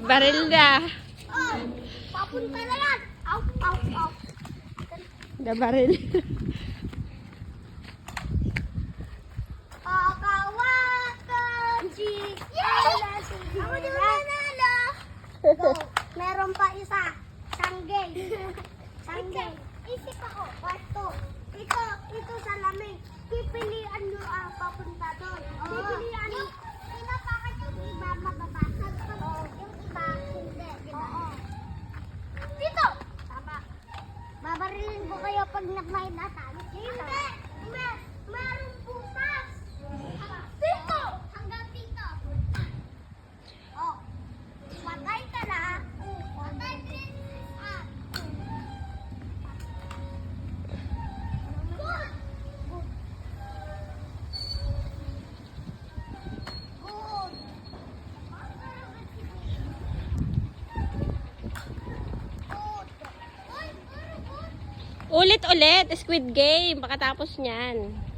Baril na. Oh, papunta na yan. Au, au, au. Baril. Kakawakan si Ako di ba nanalo? Go. Meron pa isa. Sanggay. Sanggay. Isip ako. Pato. Ito sa lamig. Pipilian nyo ang papunta doon. Pipilian nyo. Pinapakan yung iba mababasag. Yung iba hindi. Oo. Dito. Tama. Babarilin ko kayo pag may natan. Hindi. Meron butas. Dito. Hanggang dito. Oh. Patay ka na. Patay din. Good. Good. Ulit-ulit. Squid Game. Pagkatapos niyan.